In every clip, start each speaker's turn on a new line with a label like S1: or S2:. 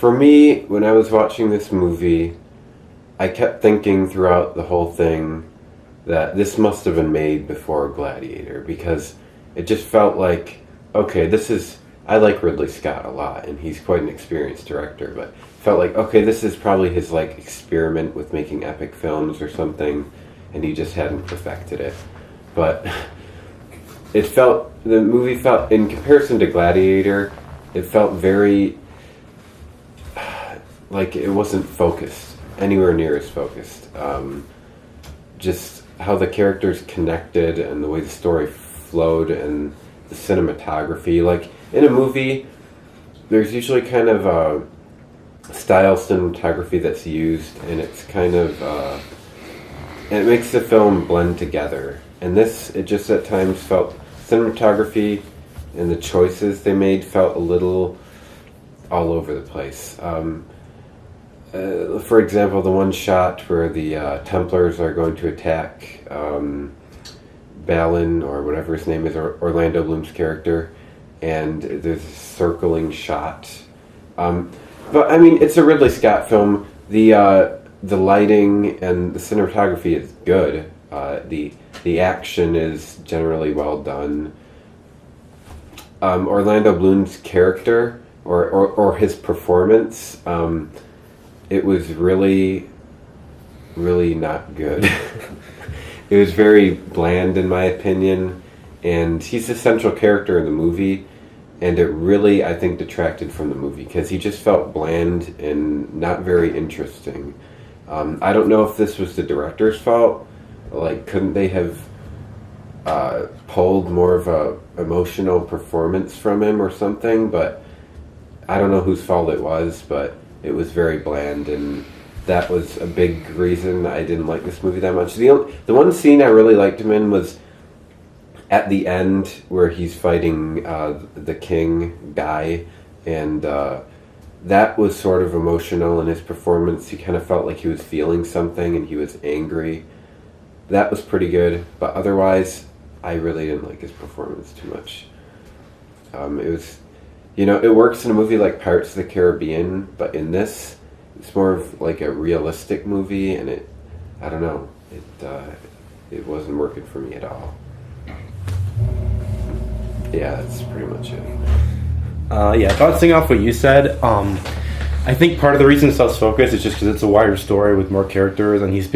S1: For me, when I was watching this movie, I kept thinking throughout the whole thing that this must have been made before Gladiator, because it just felt like, okay, this is... I like Ridley Scott a lot, and he's quite an experienced director, but felt like, okay, this is probably his, like, experiment with making epic films or something, and he just hadn't perfected it. But the movie felt, in comparison to Gladiator, it felt very, like it wasn't focused, anywhere near as focused. Just how the characters connected and the way the story flowed and the cinematography. Like, in a movie, there's usually kind of a style cinematography that's used, and it's kind of, and it makes the film blend together. And this, it just at times felt, cinematography and the choices they made felt a little all over the place. For example, the one shot where the Templars are going to attack Balin, or whatever his name is, or Orlando Bloom's character, and there's a circling shot. But I mean, it's a Ridley Scott film. The lighting and the cinematography is good. The action is generally well done. Orlando Bloom's character, or his performance, it was really, really not good. It was very bland, in my opinion, and he's the central character in the movie, and it really, I think, detracted from the movie, because he just felt bland and not very interesting. I don't know if this was the director's fault. Like, couldn't they have pulled more of a emotional performance from him or something? But I don't know whose fault it was, but it was very bland, and that was a big reason I didn't like this movie that much. The one scene I really liked him in was at the end, where he's fighting the king guy, and that was sort of emotional in his performance. He kind of felt like he was feeling something, and he was angry. That was pretty good, but otherwise, I really didn't like his performance too much. It was, it works in a movie like Pirates of the Caribbean, but in this, it's more of like a realistic movie, and I don't know, it wasn't working for me at all. Yeah, that's pretty much it.
S2: Bouncing off what you said, I think part of the reason it's less focused is just because it's a wider story with more characters, and he's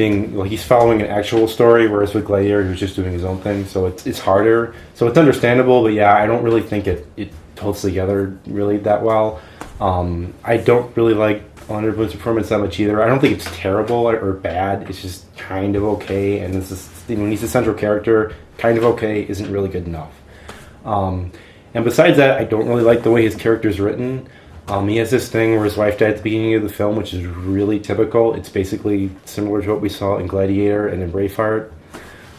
S2: following an actual story, whereas with Gladiator he was just doing his own thing, so it's harder. So it's understandable, but yeah, I don't really think it holds together really that well. I don't really like Orlando Bloom's performance that much either. I don't think it's terrible or bad. It's just kind of okay, and this is, when he's the central character, kind of okay isn't really good enough. And besides that, I don't really like the way his character's written. He has this thing where his wife died at the beginning of the film, which is really typical. It's basically similar to what we saw in Gladiator and in Braveheart.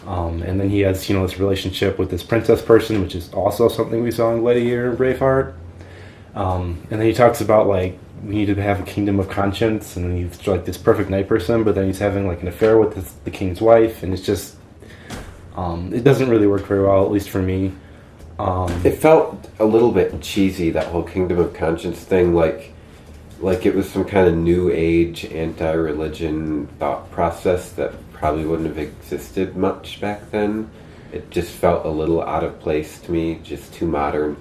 S2: And then he has, this relationship with this princess person, which is also something we saw in Gladiator and Braveheart. And then he talks about, like, we need to have a kingdom of conscience, and then he's like this perfect night person, but then he's having like an affair with the king's wife, and it's just, it doesn't really work very well, at least for me.
S1: It felt a little bit cheesy, that whole kingdom of conscience thing, like it was some kind of new age anti-religion thought process that probably wouldn't have existed much back then. It just felt a little out of place to me, just too modern.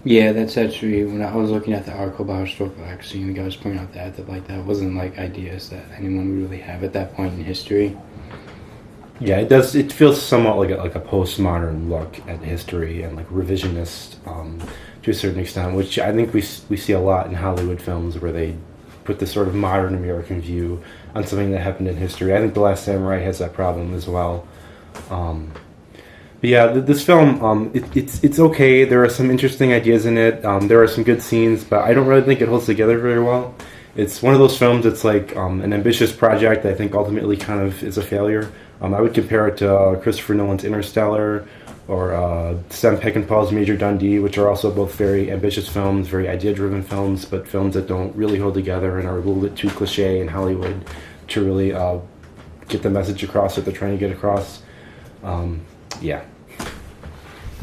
S3: Yeah, that's actually, when I was looking at the article about historical accuracy, the guy was pointing out that wasn't like ideas that anyone would really have at that point in history.
S2: Yeah, it does. It feels somewhat like a postmodern look at history and like revisionist to a certain extent, which I think we see a lot in Hollywood films, where they put this sort of modern American view on something that happened in history. I think The Last Samurai has that problem as well. But yeah, this film, it's okay. There are some interesting ideas in it. There are some good scenes, but I don't really think it holds together very well. It's one of those films that's like an ambitious project that I think ultimately kind of is a failure. I would compare it to Christopher Nolan's Interstellar or Sam Peckinpah's Major Dundee, which are also both very ambitious films, very idea-driven films, but films that don't really hold together and are a little bit too cliche in Hollywood to really get the message across that they're trying to get across. Yeah.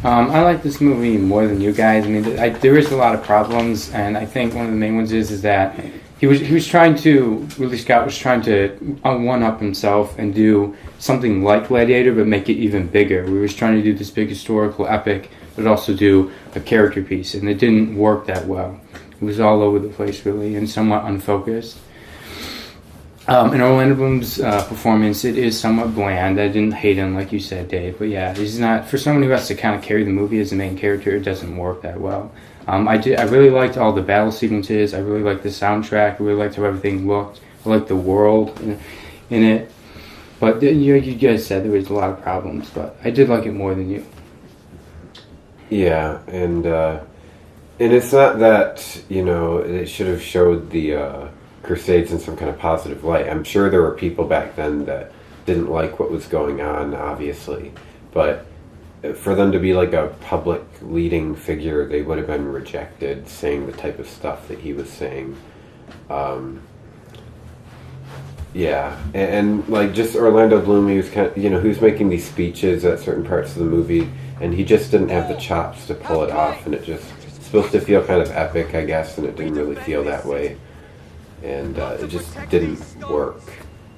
S3: I like this movie more than you guys. I mean, there is a lot of problems, and I think one of the main ones is that he was trying to, Ridley Scott was trying to one up himself and do something like Gladiator, but make it even bigger. We was trying to do this big historical epic, but also do a character piece, and it didn't work that well. It was all over the place, really, and somewhat unfocused. In Orlando Bloom's performance, it is somewhat bland. I didn't hate him, like you said, Dave. But yeah, he's not, for someone who has to kind of carry the movie as the main character, it doesn't work that well. I really liked all the battle sequences. I really liked the soundtrack. I really liked how everything looked. I liked the world in it. But you guys said there was a lot of problems, but I did like it more than you.
S1: Yeah, and it's not that, it should have showed the Crusades in some kind of positive light. I'm sure there were people back then that didn't like what was going on, obviously, but for them to be like a public leading figure, they would have been rejected saying the type of stuff that he was saying. Yeah, and like just Orlando Bloom, he was kind of, he was making these speeches at certain parts of the movie, and he just didn't have the chops to pull it off, and it's supposed to feel kind of epic, I guess, and it didn't really feel that way. And it just didn't work.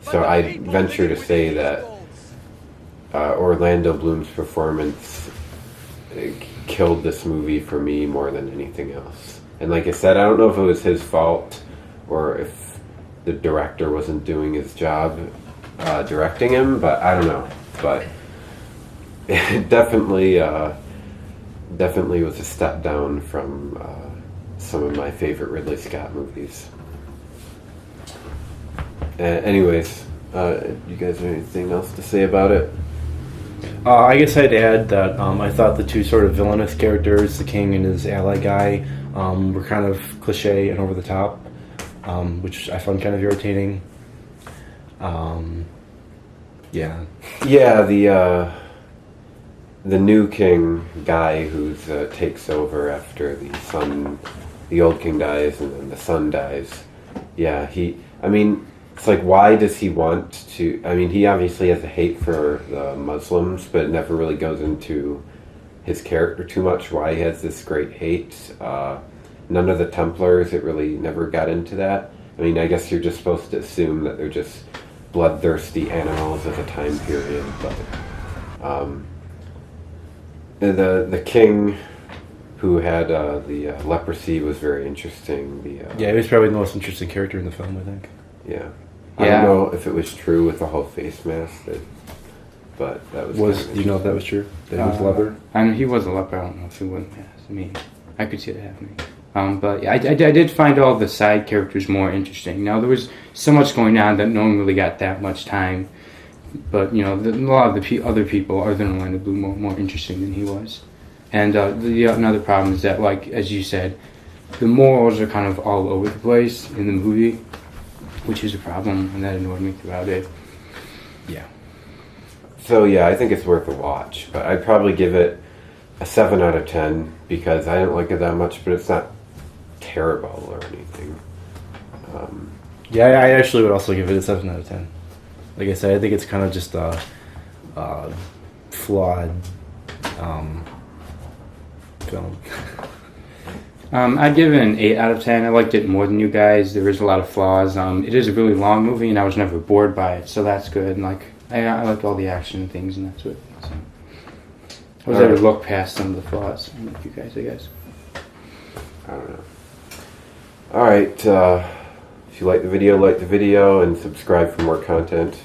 S1: So I venture to say that Orlando Bloom's performance killed this movie for me more than anything else. And like I said, I don't know if it was his fault or if the director wasn't doing his job directing him, but I don't know. But it definitely was a step down from some of my favorite Ridley Scott movies. Anyways, you guys have anything else to say about it?
S2: I guess I'd add that I thought the two sort of villainous characters, the king and his ally guy, were kind of cliche and over the top, which I found kind of irritating. Yeah. Yeah,
S1: the new king guy who takes over after the old king dies and then the son dies. Yeah, it's like, why does he want to... he obviously has a hate for the Muslims, but it never really goes into his character too much, why he has this great hate. None of the Templars, it really never got into that. I guess you're just supposed to assume that they're just bloodthirsty animals of a time period, but... the king who had the leprosy was very interesting.
S2: Yeah, he was probably the most interesting character in the film, I think.
S1: Yeah. I don't know if it was true with the whole face mask, but that was.
S2: Do you know if that was true? That he was a leper?
S3: I know he was a leper. I don't know if he was. I could see it happening. But yeah, I did find all the side characters more interesting. Now there was so much going on that no one really got that much time. But a lot of the other people, other than Orlando Bloom, were more interesting than he was. And another problem is that, like as you said, the morals are kind of all over the place in the movie, which is a problem, and that annoyed me throughout it.
S2: Yeah.
S1: So yeah, I think it's worth a watch, but I'd probably give it a 7 out of 10 because I didn't like it that much, but it's not terrible or anything.
S2: Yeah, I actually would also give it a 7 out of 10. Like I said, I think it's kind of just a flawed film.
S3: I'd give it an 8 out of 10. I liked it more than you guys. There is a lot of flaws. It is a really long movie, and I was never bored by it, so that's good. And I like all the action and things, and that's what. So. I was able to look past some of the flaws. Like you guys, I guess.
S1: I don't know. All right. If you like the video, and subscribe for more content.